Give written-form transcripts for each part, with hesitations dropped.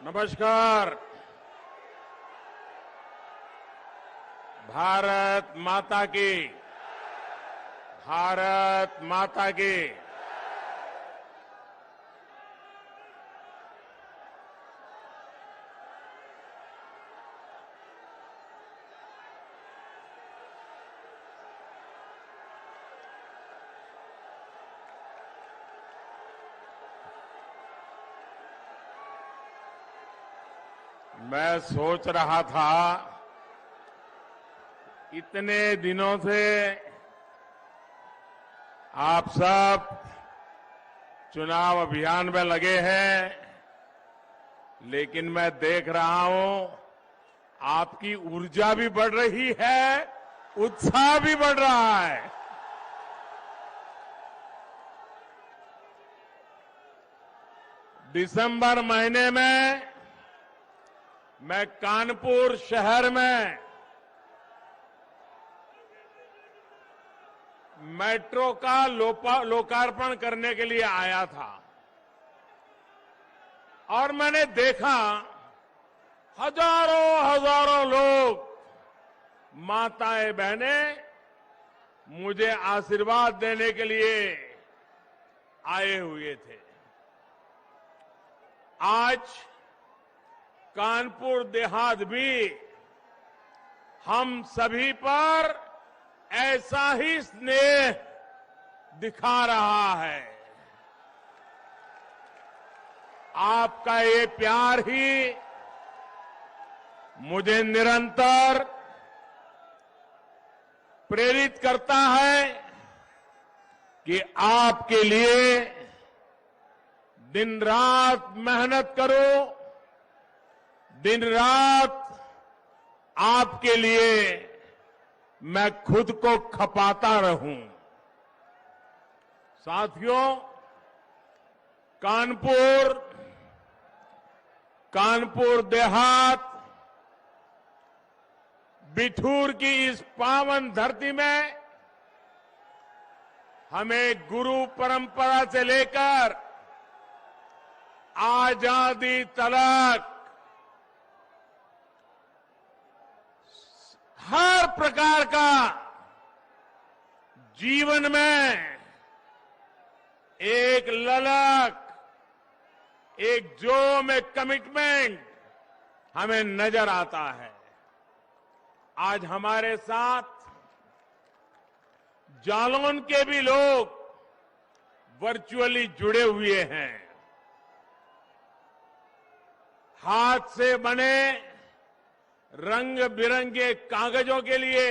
नमस्कार। भारत माता की, भारत माता की। मैं सोच रहा था, इतने दिनों से आप सब चुनाव अभियान में लगे हैं, लेकिन मैं देख रहा हूं आपकी ऊर्जा भी बढ़ रही है, उत्साह भी बढ़ रहा है। दिसंबर महीने में मैं कानपुर शहर में मेट्रो का लोकार्पण करने के लिए आया था और मैंने देखा हजारों हजारों लोग, माताएं बहनें मुझे आशीर्वाद देने के लिए आए हुए थे। आज कानपुर देहात भी हम सभी पर ऐसा ही स्नेह दिखा रहा है। आपका ये प्यार ही मुझे निरंतर प्रेरित करता है कि आपके लिए दिन रात मेहनत करो, दिन रात आपके लिए मैं खुद को खपाता रहूं। साथियों, कानपुर देहात बिठूर की इस पावन धरती में हमें गुरु परंपरा से लेकर आजादी तक हर प्रकार का जीवन में एक ललक, एक जोम, एक कमिटमेंट हमें नजर आता है। आज हमारे साथ जालौन के भी लोग वर्चुअली जुड़े हुए हैं। हाथ से बने रंग बिरंगे कागजों के लिए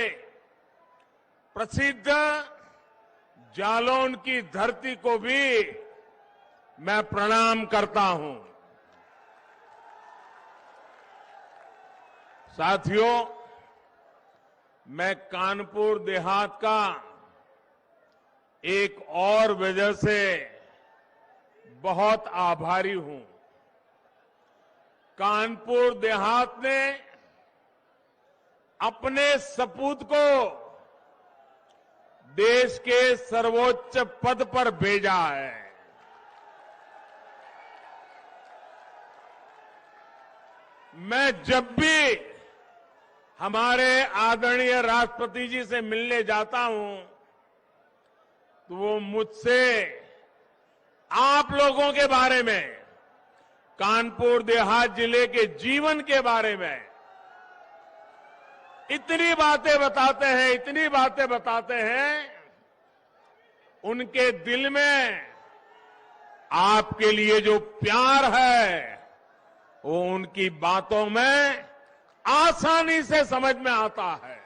प्रसिद्ध जालौन की धरती को भी मैं प्रणाम करता हूं। साथियों, मैं कानपुर देहात का एक और वजह से बहुत आभारी हूं। कानपुर देहात ने अपने सपूत को देश के सर्वोच्च पद पर भेजा है। मैं जब भी हमारे आदरणीय राष्ट्रपति जी से मिलने जाता हूं तो वो मुझसे आप लोगों के बारे में, कानपुर देहात जिले के जीवन के बारे में इतनी बातें बताते हैं, उनके दिल में आपके लिए जो प्यार है वो उनकी बातों में आसानी से समझ में आता है।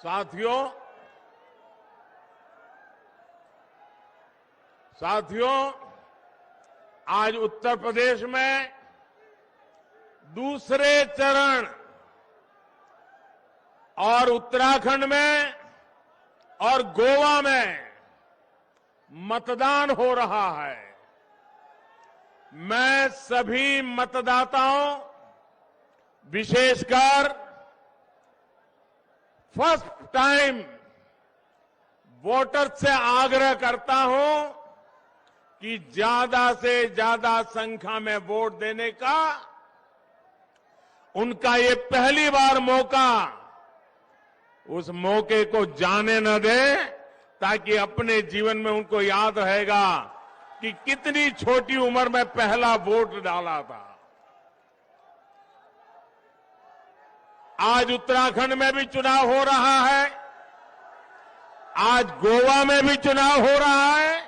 साथियों, आज उत्तर प्रदेश में दूसरे चरण और उत्तराखंड में और गोवा में मतदान हो रहा है। मैं सभी मतदाताओं, विशेषकर फर्स्ट टाइम वोटर्स से आग्रह करता हूं कि ज्यादा से ज्यादा संख्या में वोट देने का उनका ये पहली बार मौका, उस मौके को जाने न दे, ताकि अपने जीवन में उनको याद रहेगा कि कितनी छोटी उम्र में पहला वोट डाला था। आज उत्तराखंड में भी चुनाव हो रहा है, आज गोवा में भी चुनाव हो रहा है,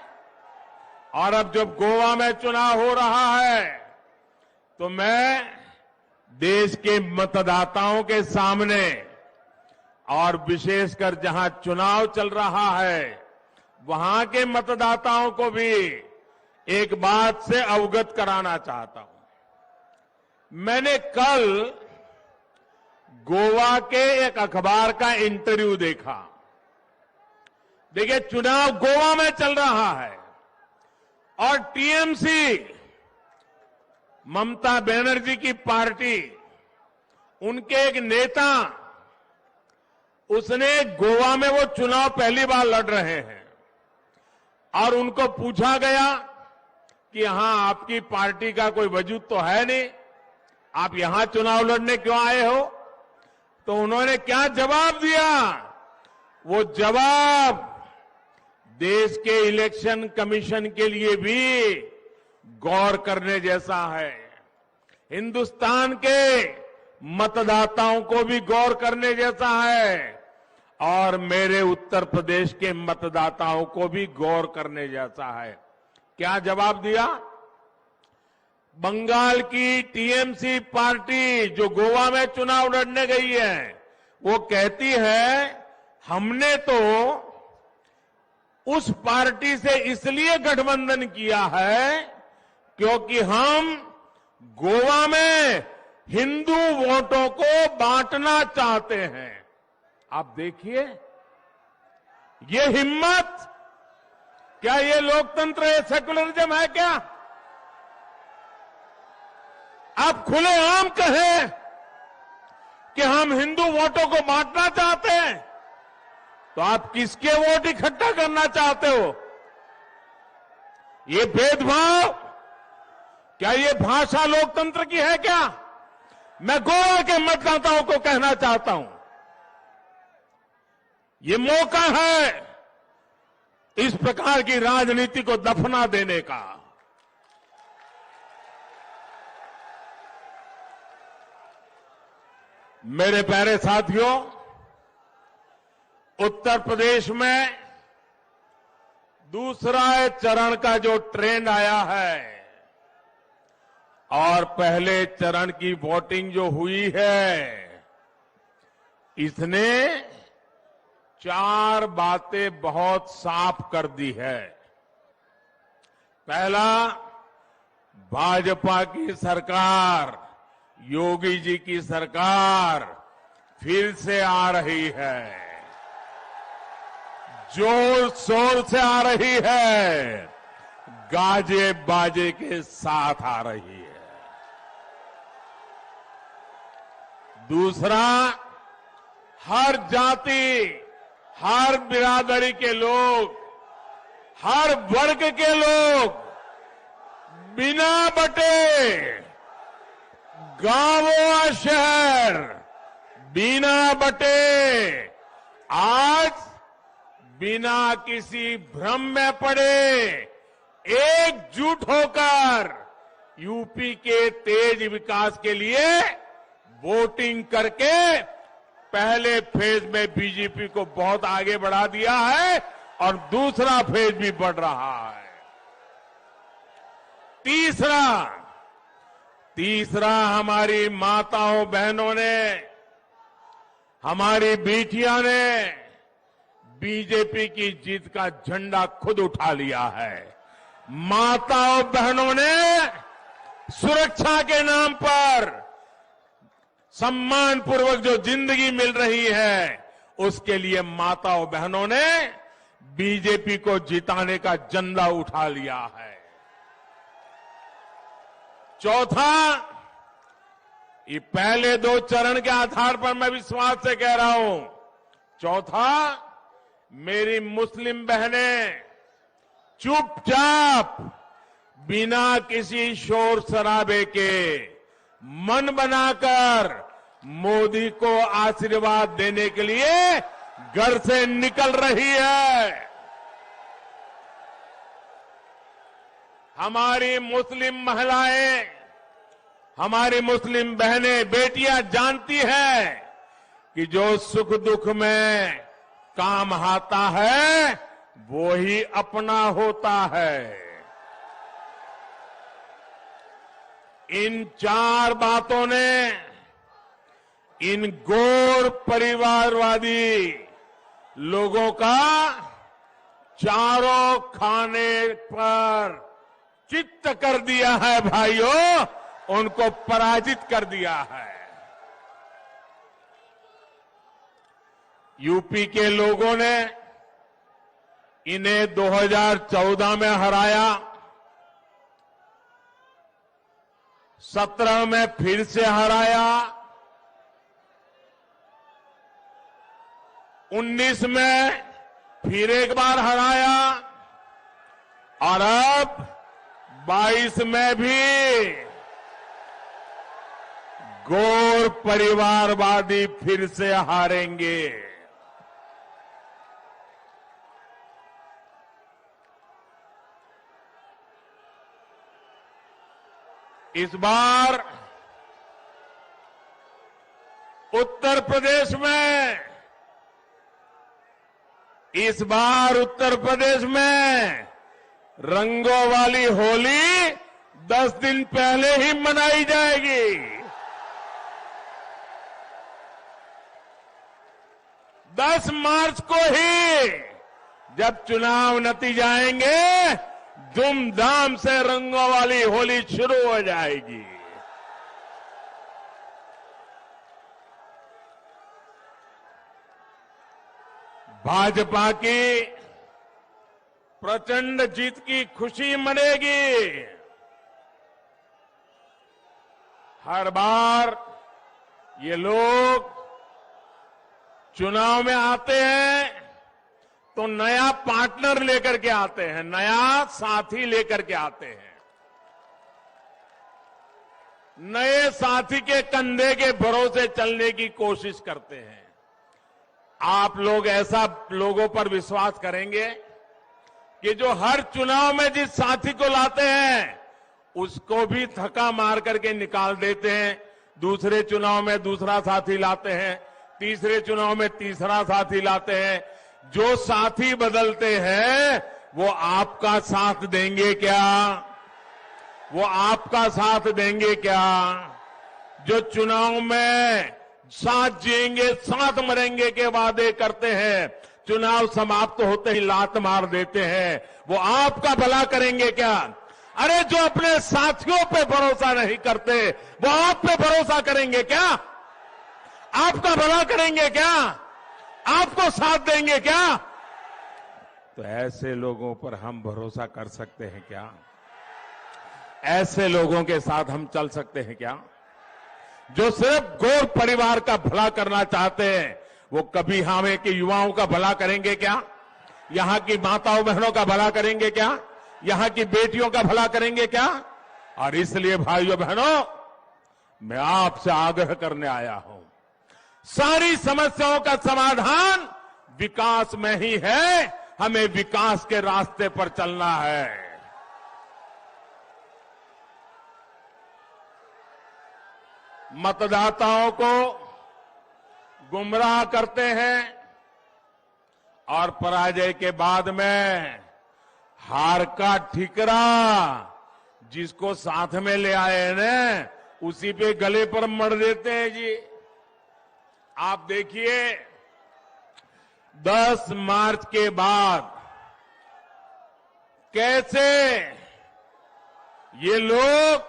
और अब जब गोवा में चुनाव हो रहा है तो मैं देश के मतदाताओं के सामने, और विशेषकर जहां चुनाव चल रहा है वहां के मतदाताओं को भी एक बात से अवगत कराना चाहता हूं। मैंने कल गोवा के एक अखबार का इंटरव्यू देखा। देखिए, चुनाव गोवा में चल रहा है और टीएमसी, ममता बनर्जी की पार्टी, उनके एक नेता, उसने गोवा में, वो चुनाव पहली बार लड़ रहे हैं, और उनको पूछा गया कि यहां आपकी पार्टी का कोई वजूद तो है नहीं, आप यहां चुनाव लड़ने क्यों आए हो? तो उन्होंने क्या जवाब दिया? वो जवाब देश के इलेक्शन कमीशन के लिए भी गौर करने जैसा है, हिंदुस्तान के मतदाताओं को भी गौर करने जैसा है, और मेरे उत्तर प्रदेश के मतदाताओं को भी गौर करने जैसा है। क्या जवाब दिया? बंगाल की टीएमसी पार्टी जो गोवा में चुनाव लड़ने गई है, वो कहती है हमने तो उस पार्टी से इसलिए गठबंधन किया है क्योंकि हम गोवा में हिंदू वोटों को बांटना चाहते हैं। आप देखिए, ये हिम्मत, क्या ये लोकतंत्र है, सेकुलरिज्म है क्या? आप खुलेआम कहें कि हम हिंदू वोटों को बांटना चाहते हैं, तो आप किसके वोट इकट्ठा करना चाहते हो? ये भेदभाव, क्या ये भाषा लोकतंत्र की है क्या? मैं गोवा के मतदाताओं को कहना चाहता हूं, ये मौका है इस प्रकार की राजनीति को दफना देने का। मेरे प्यारे साथियों, उत्तर प्रदेश में दूसरा चरण का जो ट्रेंड आया है, और पहले चरण की वोटिंग जो हुई है, इसने 4 बातें बहुत साफ कर दी है। पहला, भाजपा की सरकार, योगी जी की सरकार फिर से आ रही है, जोर शोर से आ रही है, गाजे बाजे के साथ आ रही है। दूसरा, हर जाति, हर बिरादरी के लोग, हर वर्ग के लोग बिना बटे, गांव और शहर बिना बटे, आज बिना किसी भ्रम में पड़े एकजुट होकर यूपी के तेज विकास के लिए वोटिंग करके पहले फेज में बीजेपी को बहुत आगे बढ़ा दिया है, और दूसरा फेज भी बढ़ रहा है। तीसरा, हमारी माताओं बहनों ने, हमारी बेटियां ने बीजेपी की जीत का झंडा खुद उठा लिया है। माताओं बहनों ने सुरक्षा के नाम पर सम्मानपूर्वक जो जिंदगी मिल रही है, उसके लिए माताओं बहनों ने बीजेपी को जिताने का झंडा उठा लिया है। चौथा, ये पहले 2 चरण के आधार पर मैं विश्वास से कह रहा हूं, चौथा, मेरी मुस्लिम बहनें चुपचाप बिना किसी शोर शराबे के मन बनाकर मोदी को आशीर्वाद देने के लिए घर से निकल रही है। हमारी मुस्लिम महिलाएं, हमारी मुस्लिम बहनें, बेटियां जानती हैं कि जो सुख दुख में काम आता है वो ही अपना होता है। इन 4 बातों ने इन गौर परिवारवादी लोगों का चारों खाने पर चित्त कर दिया है भाइयों, उनको पराजित कर दिया है। यूपी के लोगों ने इन्हें 2014 में हराया, 17 में फिर से हराया, 19 में फिर एक बार हराया और अब 22 में भी गौर परिवारवादी फिर से हारेंगे। इस बार उत्तर प्रदेश में रंगों वाली होली 10 दिन पहले ही मनाई जाएगी। 10 मार्च को ही जब चुनाव नतीजे आएंगे, धूमधाम से रंगों वाली होली शुरू हो जाएगी। भाजपा की प्रचंड जीत की खुशी मनेगी। हर बार ये लोग चुनाव में आते हैं तो नया पार्टनर लेकर के आते हैं, नया साथी लेकर के आते हैं। नए साथी के कंधे के भरोसे चलने की कोशिश करते हैं। आप लोग ऐसा लोगों पर विश्वास करेंगे कि जो हर चुनाव में जिस साथी को लाते हैं उसको भी धक्का मार करके निकाल देते हैं, दूसरे चुनाव में दूसरा साथी लाते हैं, तीसरे चुनाव में तीसरा साथी लाते हैं। जो साथी बदलते हैं वो आपका साथ देंगे क्या? वो आपका साथ देंगे क्या? जो चुनाव में साथ जिएंगे साथ मरेंगे के वादे करते हैं, चुनाव समाप्त होते ही लात मार देते हैं, वो आपका भला करेंगे क्या? अरे जो अपने साथियों पे भरोसा नहीं करते वो आप पे भरोसा करेंगे क्या? आपका भला करेंगे क्या? आपको साथ देंगे क्या? तो ऐसे लोगों पर हम भरोसा कर सकते हैं क्या? ऐसे लोगों के साथ हम चल सकते हैं क्या? जो सिर्फ गौर परिवार का भला करना चाहते हैं, वो कभी हमें के युवाओं का भला करेंगे क्या? यहां की माताओं बहनों का भला करेंगे क्या? यहां की बेटियों का भला करेंगे क्या? और इसलिए भाइयों बहनों, मैं आपसे आग्रह करने आया हूं, सारी समस्याओं का समाधान विकास में ही है, हमें विकास के रास्ते पर चलना है। मतदाताओं को गुमराह करते हैं और पराजय के बाद में हार का ठिकरा जिसको साथ में ले आए हैं ना, उसी पे गले पर मर देते हैं जी। आप देखिए 10 मार्च के बाद कैसे ये लोग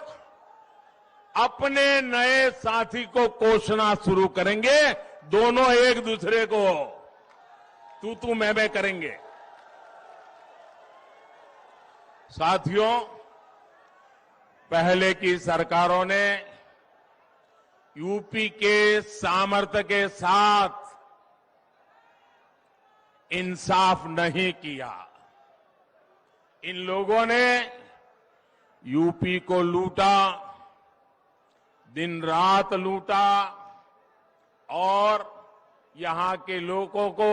अपने नए साथी को कोसना शुरू करेंगे, दोनों एक दूसरे को तू मैं करेंगे। साथियों, पहले की सरकारों ने यूपी के सामर्थ्य के साथ इंसाफ नहीं किया। इन लोगों ने यूपी को लूटा, दिन रात लूटा और यहां के लोगों को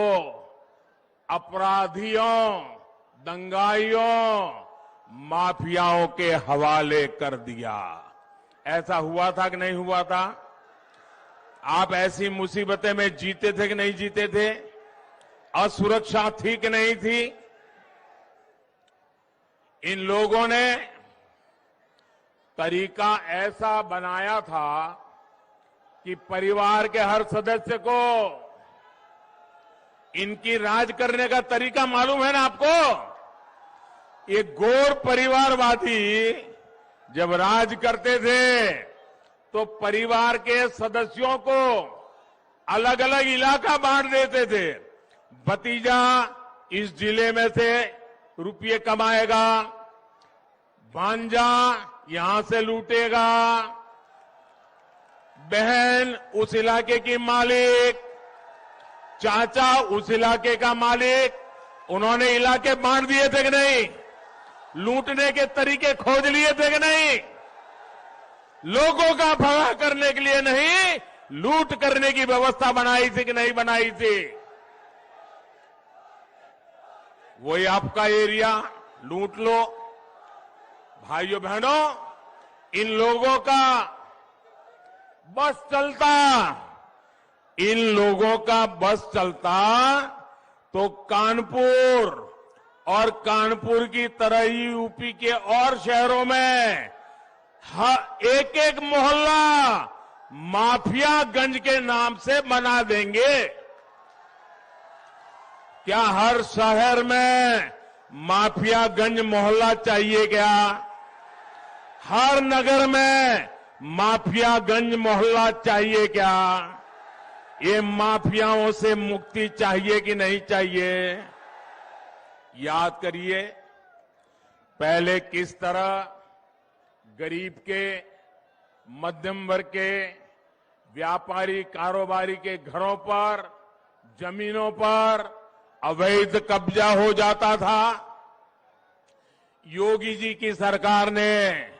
अपराधियों, दंगाइयों, माफियाओं के हवाले कर दिया। ऐसा हुआ था कि नहीं हुआ था? आप ऐसी मुसीबतें में जीते थे कि नहीं जीते थे? असुरक्षा थी कि नहीं थी? इन लोगों ने तरीका ऐसा बनाया था कि परिवार के हर सदस्य को इनकी राज करने का तरीका मालूम है ना आपको? ये गोर परिवारवादी जब राज करते थे तो परिवार के सदस्यों को अलग अलग इलाका बांट देते थे। भतीजा इस जिले में से रुपये कमाएगा, भांजा यहां से लूटेगा, बहन उस इलाके की मालिक, चाचा उस इलाके का मालिक। उन्होंने इलाके बांट दिए थे कि नहीं? लूटने के तरीके खोज लिए थे कि नहीं? लोगों का भला करने के लिए नहीं, लूट करने की व्यवस्था बनाई थी कि नहीं बनाई थी? वही आपका एरिया लूट लो। भाइयों बहनों, इन लोगों का बस चलता, इन लोगों का बस चलता तो कानपुर और कानपुर की तरह ही यूपी के और शहरों में एक एक मोहल्ला माफियागंज के नाम से बना देंगे। क्या हर शहर में माफियागंज मोहल्ला चाहिए क्या? हर नगर में माफियागंज मोहल्ला चाहिए क्या? ये माफियाओं से मुक्ति चाहिए कि नहीं चाहिए? याद करिए, पहले किस तरह गरीब के, मध्यम वर्ग के, व्यापारी कारोबारी के घरों पर, जमीनों पर अवैध कब्जा हो जाता था। योगी जी की सरकार ने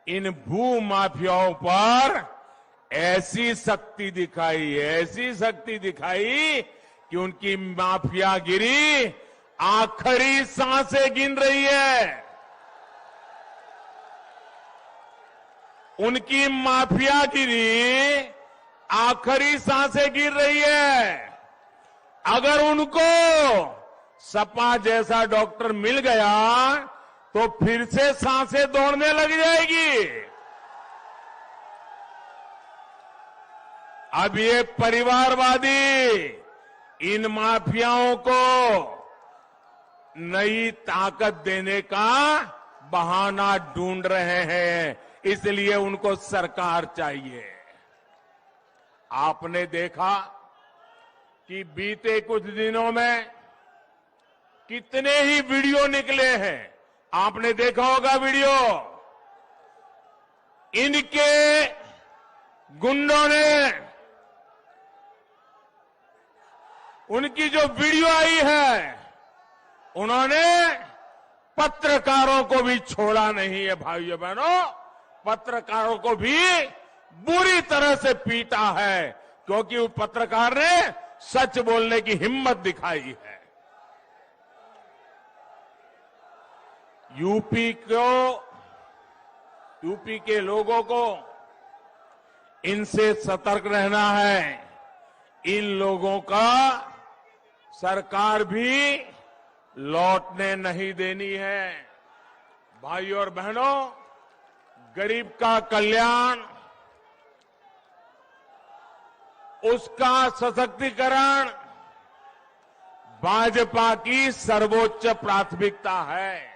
इन भू माफियाओं पर ऐसी शक्ति दिखाई कि उनकी माफियागिरी आखिरी सांसें गिन रही है। उनकी माफियागिरी आखिरी सांसें गिर रही है। अगर उनको सपा जैसा डॉक्टर मिल गया तो फिर से सांसें दौड़ने लग जाएगी। अब ये परिवारवादी इन माफियाओं को नई ताकत देने का बहाना ढूंढ रहे हैं, इसलिए उनको सरकार चाहिए। आपने देखा कि बीते कुछ दिनों में कितने ही वीडियो निकले हैं। आपने देखा होगा वीडियो, इनके गुंडों ने उनकी जो वीडियो आई है, उन्होंने पत्रकारों को भी छोड़ा नहीं है। भाइयों बहनों, पत्रकारों को भी बुरी तरह से पीटा है, क्योंकि उस पत्रकार ने सच बोलने की हिम्मत दिखाई है। यूपी के लोगों को इनसे सतर्क रहना है। इन लोगों का सरकार भी लौटने नहीं देनी है। भाइयों और बहनों, गरीब का कल्याण, उसका सशक्तिकरण भाजपा की सर्वोच्च प्राथमिकता है।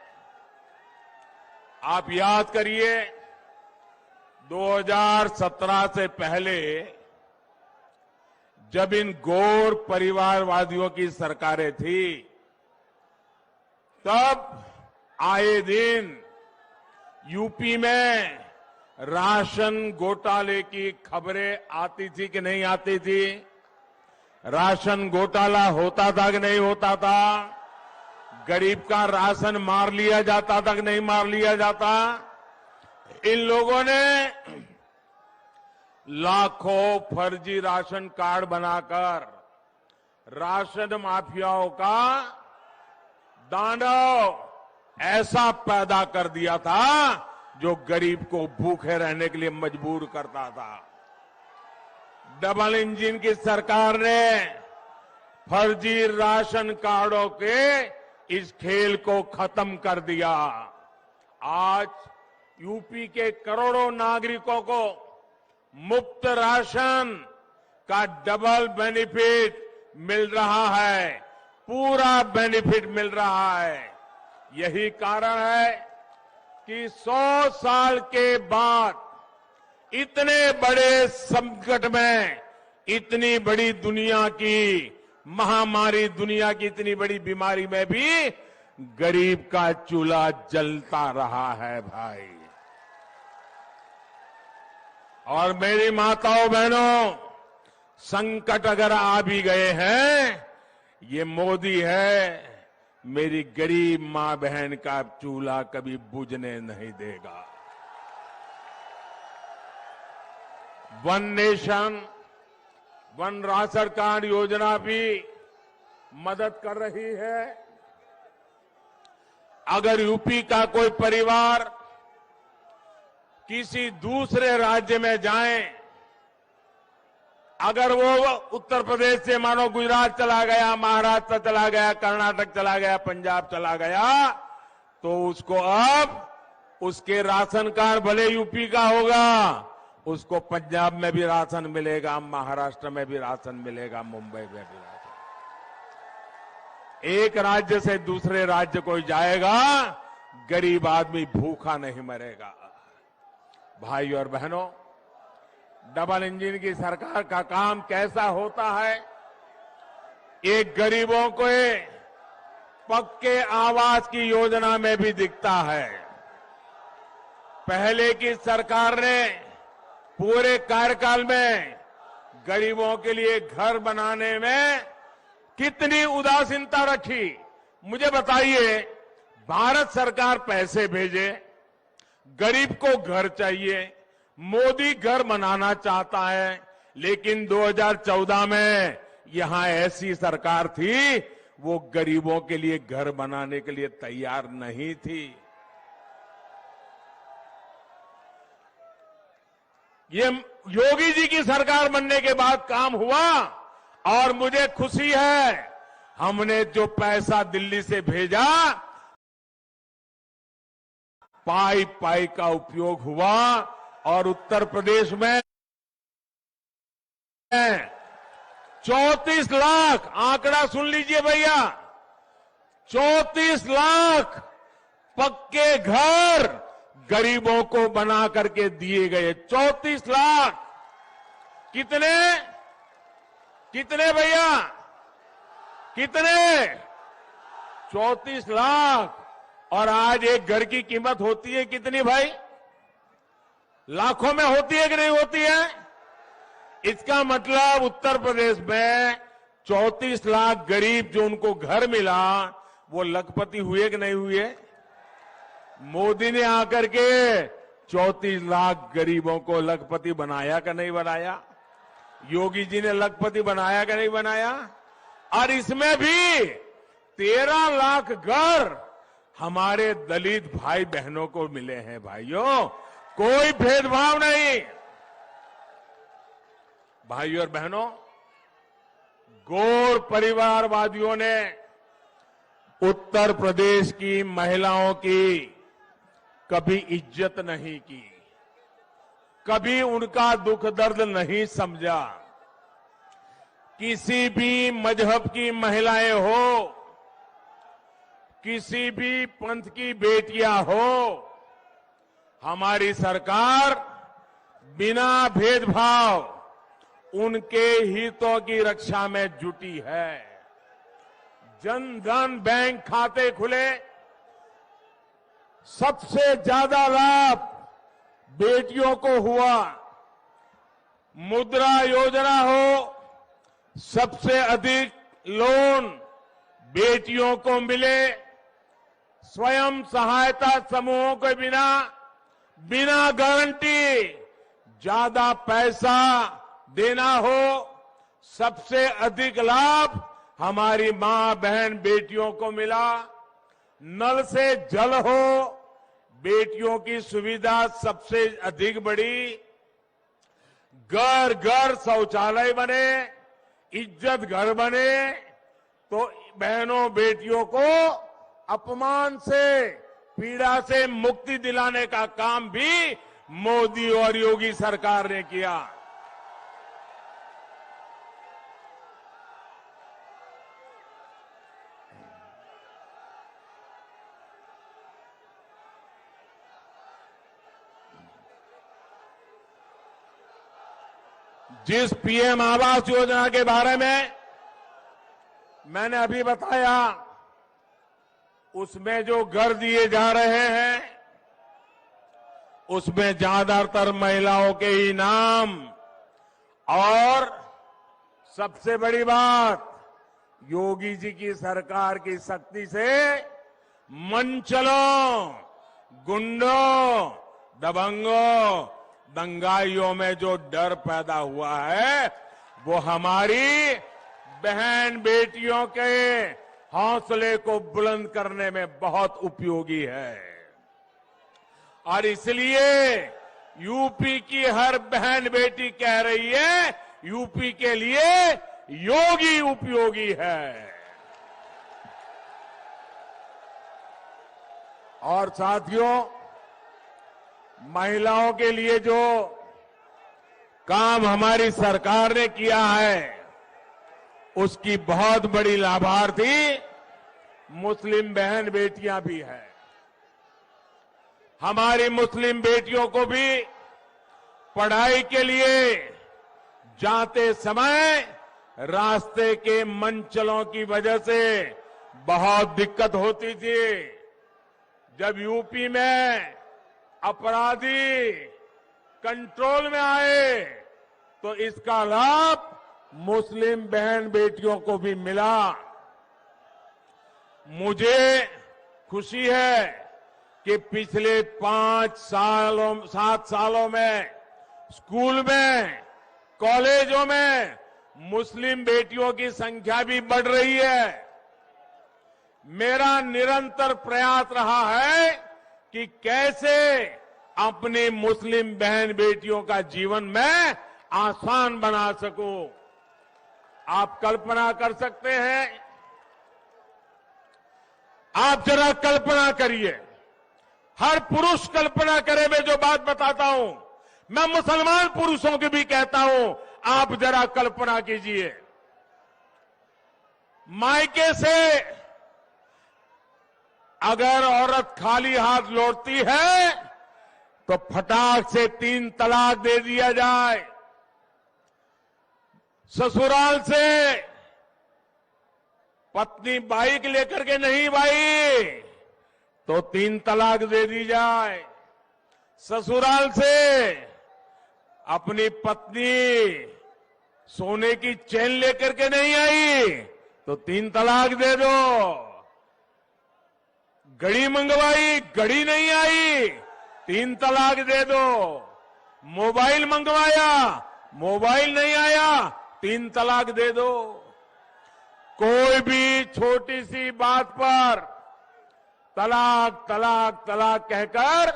आप याद करिए, 2017 से पहले जब इन गौर परिवारवादियों की सरकारें थी, तब आए दिन यूपी में राशन घोटाले की खबरें आती थी कि नहीं आती थी? राशन घोटाला होता था कि नहीं होता था? गरीब का राशन मार लिया जाता था कि नहीं मार लिया जाता? इन लोगों ने लाखों फर्जी राशन कार्ड बनाकर राशन माफियाओं का दानव ऐसा पैदा कर दिया था जो गरीब को भूखे रहने के लिए मजबूर करता था। डबल इंजन की सरकार ने फर्जी राशन कार्डों के इस खेल को खत्म कर दिया। आज यूपी के करोड़ों नागरिकों को मुफ्त राशन का डबल बेनिफिट मिल रहा है, पूरा बेनिफिट मिल रहा है। यही कारण है कि 100 साल के बाद इतने बड़े संकट में, इतनी बड़ी दुनिया की महामारी, दुनिया की इतनी बड़ी बीमारी में भी गरीब का चूल्हा जलता रहा है भाई। और मेरी माताओं बहनों, संकट अगर आ भी गए हैं, ये मोदी है, मेरी गरीब मां बहन का चूल्हा कभी बुझने नहीं देगा। One nation one ration card योजना भी मदद कर रही है। अगर यूपी का कोई परिवार किसी दूसरे राज्य में जाए, अगर वो उत्तर प्रदेश से मानो गुजरात चला गया, महाराष्ट्र चला गया, कर्नाटक चला गया, पंजाब चला गया, तो उसको अब उसके राशन कार्ड भले यूपी का होगा, उसको पंजाब में भी राशन मिलेगा, महाराष्ट्र में भी राशन मिलेगा, मुंबई में भी राशन। एक राज्य से दूसरे राज्य कोई जाएगा, गरीब आदमी भूखा नहीं मरेगा। भाई और बहनों, डबल इंजन की सरकार का काम कैसा होता है? एक गरीबों को पक्के आवास की योजना में भी दिखता है। पहले की सरकार ने पूरे कार्यकाल में गरीबों के लिए घर बनाने में कितनी उदासीनता रखी। मुझे बताइए, भारत सरकार पैसे भेजे, गरीब को घर चाहिए, मोदी घर बनाना चाहता है, लेकिन 2014 में यहां ऐसी सरकार थी, वो गरीबों के लिए घर बनाने के लिए तैयार नहीं थी। ये योगी जी की सरकार बनने के बाद काम हुआ और मुझे खुशी है, हमने जो पैसा दिल्ली से भेजा, पाई पाई का उपयोग हुआ और उत्तर प्रदेश में 34 लाख, आंकड़ा सुन लीजिए भैया, 34 लाख पक्के घर गरीबों को बना करके दिए गए। 34 लाख। कितने कितने भैया, कितने? 34 लाख। और आज एक घर की कीमत होती है कितनी भाई? लाखों में होती है कि नहीं होती है? इसका मतलब उत्तर प्रदेश में 34 लाख गरीब जो उनको घर मिला, वो लखपति हुए कि नहीं हुए? मोदी ने आकर के 34 लाख गरीबों को लखपति बनाया कि नहीं बनाया? योगी जी ने लखपति बनाया कि नहीं बनाया? और इसमें भी 13 लाख घर हमारे दलित भाई बहनों को मिले हैं। भाइयों, कोई भेदभाव नहीं। भाइयों और बहनों, गौर परिवारवादियों ने उत्तर प्रदेश की महिलाओं की कभी इज्जत नहीं की, कभी उनका दुख दर्द नहीं समझा। किसी भी मजहब की महिलाएं हो, किसी भी पंथ की बेटियां हो, हमारी सरकार बिना भेदभाव उनके हितों की रक्षा में जुटी है। जन धन बैंक खाते खुले, सबसे ज्यादा लाभ बेटियों को हुआ। मुद्रा योजना हो, सबसे अधिक लोन बेटियों को मिले। स्वयं सहायता समूहों के बिना बिना गारंटी ज्यादा पैसा देना हो, सबसे अधिक लाभ हमारी मां बहन बेटियों को मिला। नल से जल हो, बेटियों की सुविधा सबसे अधिक बढ़ी। घर घर शौचालय बने, इज्जत घर बने, तो बहनों बेटियों को अपमान से, पीड़ा से मुक्ति दिलाने का काम भी मोदी और योगी सरकार ने किया। जिस पीएम आवास योजना के बारे में मैंने अभी बताया, उसमें जो घर दिए जा रहे हैं, उसमें ज्यादातर महिलाओं के ही नाम, और सबसे बड़ी बात, योगी जी की सरकार की शक्ति से मनचलों, गुंडों, दबंगों, दंगाइयों में जो डर पैदा हुआ है, वो हमारी बहन बेटियों के हौसले को बुलंद करने में बहुत उपयोगी है। और इसलिए यूपी की हर बहन बेटी कह रही है, यूपी के लिए योगी उपयोगी है। और साथियों, महिलाओं के लिए जो काम हमारी सरकार ने किया है, उसकी बहुत बड़ी लाभार्थी मुस्लिम बहन बेटियां भी हैं। हमारी मुस्लिम बेटियों को भी पढ़ाई के लिए जाते समय रास्ते के मनचलों की वजह से बहुत दिक्कत होती थी। जब यूपी में अपराधी कंट्रोल में आए, तो इसका लाभ मुस्लिम बहन बेटियों को भी मिला। मुझे खुशी है कि पिछले 7 सालों में स्कूल में, कॉलेजों में मुस्लिम बेटियों की संख्या भी बढ़ रही है। मेरा निरंतर प्रयास रहा है कि कैसे अपनी मुस्लिम बहन बेटियों का जीवन मैं आसान बना सकूं। आप कल्पना कर सकते हैं, आप जरा कल्पना करिए, हर पुरुष कल्पना करे। मैं जो बात बताता हूं, मैं मुसलमान पुरुषों की भी कहता हूं, आप जरा कल्पना कीजिए, मायके से अगर औरत खाली हाथ लौटती है तो फटाक से 3 तलाक दे दिया जाए। ससुराल से पत्नी बाइक लेकर के नहीं भाई, तो 3 तलाक दे दी जाए। ससुराल से अपनी पत्नी सोने की चेन लेकर के नहीं आई, तो 3 तलाक दे दो। घड़ी मंगवाई, घड़ी नहीं आई, 3 तलाक दे दो। मोबाइल मंगवाया, मोबाइल नहीं आया, 3 तलाक दे दो। कोई भी छोटी सी बात पर तलाक तलाक तलाक कहकर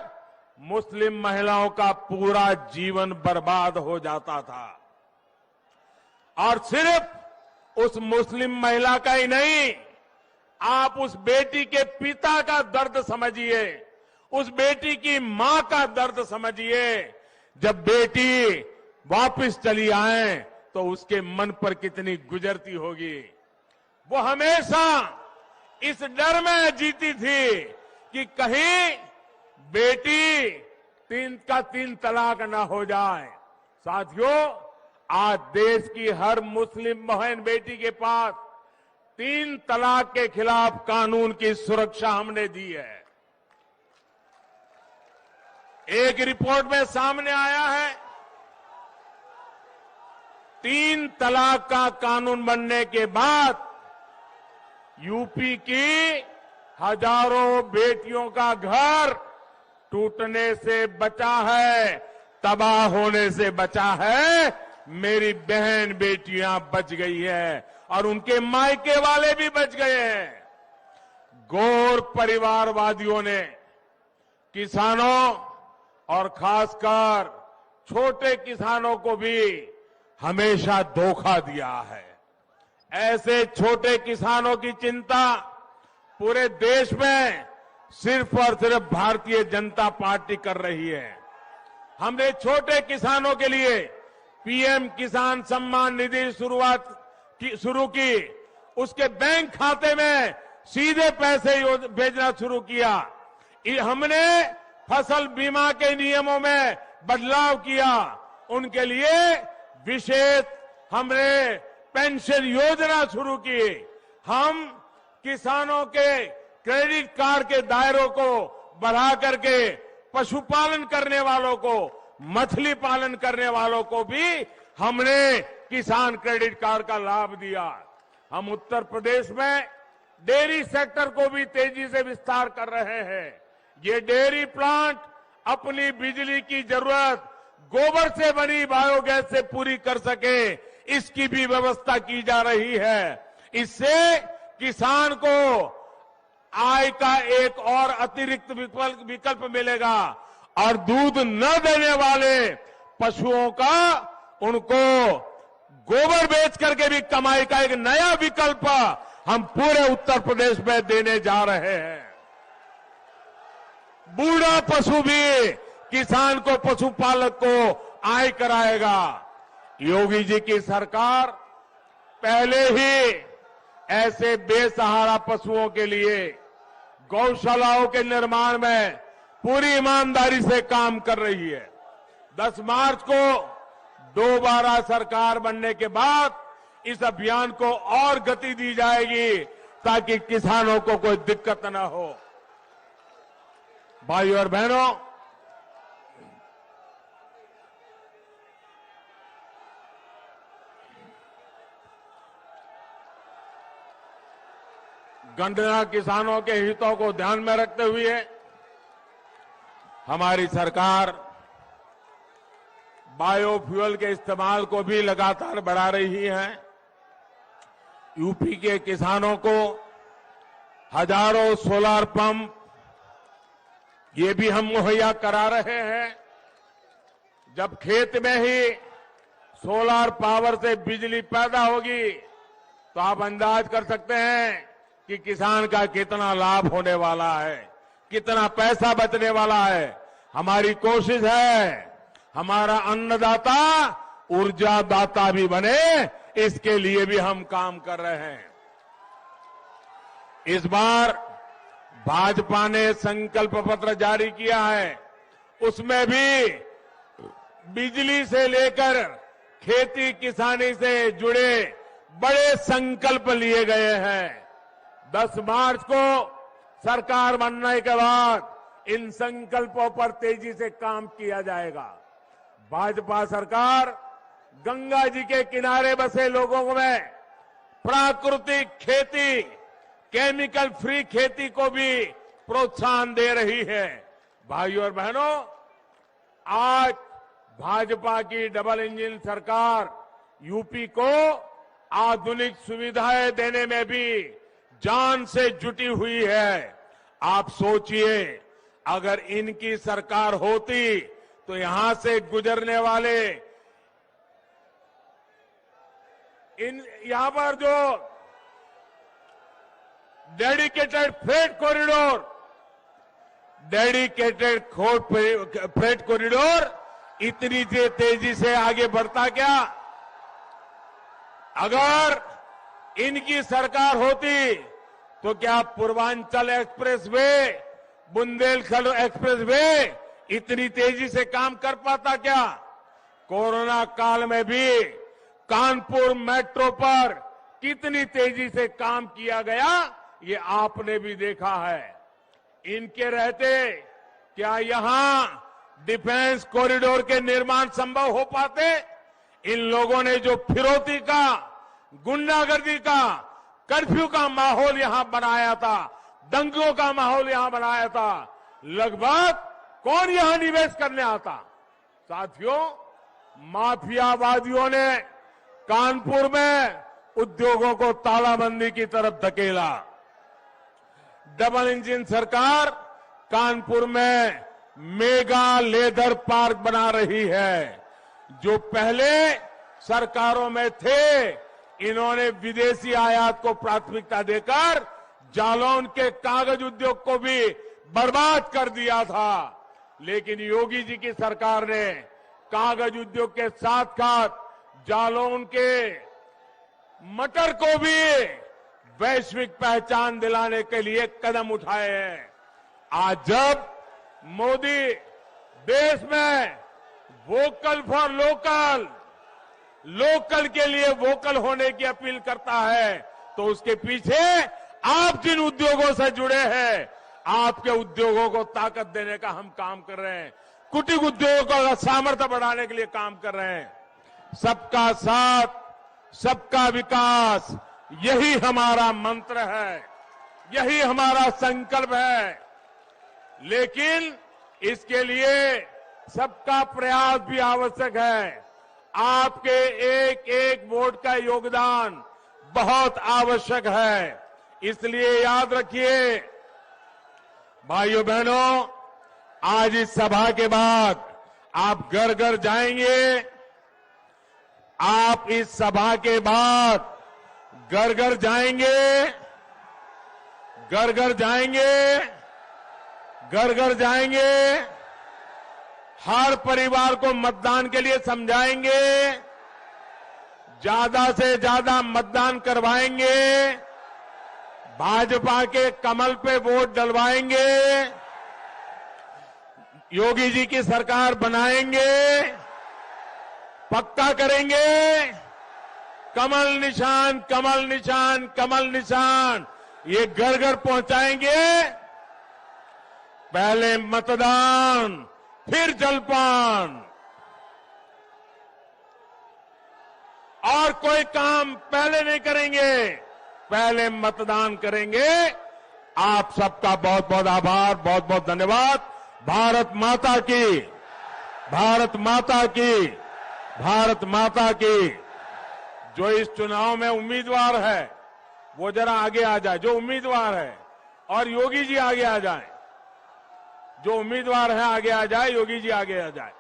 मुस्लिम महिलाओं का पूरा जीवन बर्बाद हो जाता था। और सिर्फ उस मुस्लिम महिला का ही नहीं, आप उस बेटी के पिता का दर्द समझिए, उस बेटी की मां का दर्द समझिए। जब बेटी वापस चली आए तो उसके मन पर कितनी गुजरती होगी। वो हमेशा इस डर में जीती थी कि कहीं बेटी 3 तलाक न हो जाए। साथियों, आज देश की हर मुस्लिम बहन बेटी के पास 3 तलाक के खिलाफ कानून की सुरक्षा हमने दी है। एक रिपोर्ट में सामने आया है, 3 तलाक का कानून बनने के बाद यूपी की हजारों बेटियों का घर टूटने से बचा है, तबाह होने से बचा है। मेरी बहन बेटियां बच गई है और उनके मायके वाले भी बच गए हैं। गौर परिवारवादियों ने किसानों और खासकर छोटे किसानों को भी हमेशा धोखा दिया है। ऐसे छोटे किसानों की चिंता पूरे देश में सिर्फ और सिर्फ भारतीय जनता पार्टी कर रही है। हमने छोटे किसानों के लिए पीएम किसान सम्मान निधि शुरू की। उसके बैंक खाते में सीधे पैसे भेजना शुरू किया। हमने फसल बीमा के नियमों में बदलाव किया। उनके लिए विशेष हमने पेंशन योजना शुरू की। हम किसानों के क्रेडिट कार्ड के दायरों को बढ़ा करके पशुपालन करने वालों को, मछली पालन करने वालों को भी हमने किसान क्रेडिट कार्ड का लाभ दिया। हम उत्तर प्रदेश में डेयरी सेक्टर को भी तेजी से विस्तार कर रहे हैं। ये डेयरी प्लांट अपनी बिजली की जरूरत गोबर से बनी बायोगैस से पूरी कर सके, इसकी भी व्यवस्था की जा रही है। इससे किसान को आय का एक और अतिरिक्त विकल्प मिलेगा और दूध न देने वाले पशुओं का उनको गोबर बेच करके भी कमाई का एक नया विकल्प हम पूरे उत्तर प्रदेश में देने जा रहे हैं। बूढ़ा पशु भी किसान को, पशुपालक को आय कराएगा। योगी जी की सरकार पहले ही ऐसे बेसहारा पशुओं के लिए गौशालाओं के निर्माण में पूरी ईमानदारी से काम कर रही है। 10 मार्च को दोबारा सरकार बनने के बाद इस अभियान को और गति दी जाएगी ताकि किसानों को कोई दिक्कत न हो। भाइयों और बहनों, गन्ना किसानों के हितों को ध्यान में रखते हुए हमारी सरकार बायोफ्यूल के इस्तेमाल को भी लगातार बढ़ा रही है। यूपी के किसानों को हजारों सोलर पंप ये भी हम मुहैया करा रहे हैं। जब खेत में ही सोलर पावर से बिजली पैदा होगी तो आप अंदाज कर सकते हैं कि किसान का कितना लाभ होने वाला है, कितना पैसा बचने वाला है। हमारी कोशिश है हमारा अन्नदाता ऊर्जा दाता भी बने, इसके लिए भी हम काम कर रहे हैं। इस बार भाजपा ने संकल्प पत्र जारी किया है, उसमें भी बिजली से लेकर खेती किसानी से जुड़े बड़े संकल्प लिए गए हैं। 10 मार्च को सरकार बनने के बाद इन संकल्पों पर तेजी से काम किया जाएगा। भाजपा सरकार गंगा जी के किनारे बसे लोगों में प्राकृतिक खेती, केमिकल फ्री खेती को भी प्रोत्साहन दे रही है। भाइयों और बहनों, आज भाजपा की डबल इंजन सरकार यूपी को आधुनिक सुविधाएं देने में भी जान से जुटी हुई है। आप सोचिए, अगर इनकी सरकार होती तो यहां से गुजरने वाले यहां पर जो डेडिकेटेड फ्रेट कॉरिडोर इतनी तेजी से आगे बढ़ता क्या? अगर इनकी सरकार होती तो क्या Purvanchal express way, Bundelkhand express way इतनी तेजी से काम कर पाता क्या? कोरोना काल में भी कानपुर मेट्रो पर कितनी तेजी से काम किया गया, ये आपने भी देखा है। इनके रहते क्या यहां डिफेंस कॉरिडोर के निर्माण संभव हो पाते? इन लोगों ने जो फिरौती का, गुंडागर्दी का, कर्फ्यू का माहौल यहां बनाया था, दंगों का माहौल यहां बनाया था, लगभग कौन यहां निवेश करने आता? साथियों, माफियावादियों ने कानपुर में उद्योगों को तालाबंदी की तरफ धकेला। डबल इंजन सरकार कानपुर में मेगा लेदर पार्क बना रही है। जो पहले सरकारों में थे, इन्होंने विदेशी आयात को प्राथमिकता देकर जालौन के कागज उद्योग को भी बर्बाद कर दिया था। लेकिन योगी जी की सरकार ने कागज उद्योग के साथ साथ जालौन के मटर को भी वैश्विक पहचान दिलाने के लिए कदम उठाए हैं। आज जब मोदी देश में वोकल फॉर लोकल, लोकल के लिए वोकल होने की अपील करता है, तो उसके पीछे आप जिन उद्योगों से जुड़े हैं, आपके उद्योगों को ताकत देने का हम काम कर रहे हैं। कुटीर उद्योगों का सामर्थ्य बढ़ाने के लिए काम कर रहे हैं। सबका साथ, सबका विकास, यही हमारा मंत्र है, यही हमारा संकल्प है। लेकिन इसके लिए सबका प्रयास भी आवश्यक है। आपके एक एक वोट का योगदान बहुत आवश्यक है। इसलिए याद रखिए भाइयों बहनों, आज इस सभा के बाद आप घर घर जाएंगे। आप इस सभा के बाद घर घर जाएंगे, घर घर जाएंगे, घर घर जाएंगे। हर परिवार को मतदान के लिए समझाएंगे, ज्यादा से ज्यादा मतदान करवाएंगे, भाजपा के कमल पे वोट डलवाएंगे, योगी जी की सरकार बनाएंगे, पक्का करेंगे। कमल निशान, कमल निशान, कमल निशान, ये घर घर पहुंचाएंगे। पहले मतदान, फिर जलपान, और कोई काम पहले नहीं करेंगे, पहले मतदान करेंगे। आप सबका बहुत बहुत आभार, बहुत बहुत धन्यवाद। भारत माता की, भारत माता की, भारत माता की। जो इस चुनाव में उम्मीदवार है वो जरा आगे आ जाए, जो उम्मीदवार है, और योगी जी आगे आ जाए। जो उम्मीदवार है आगे आ जाए, योगी जी आगे आ जाए।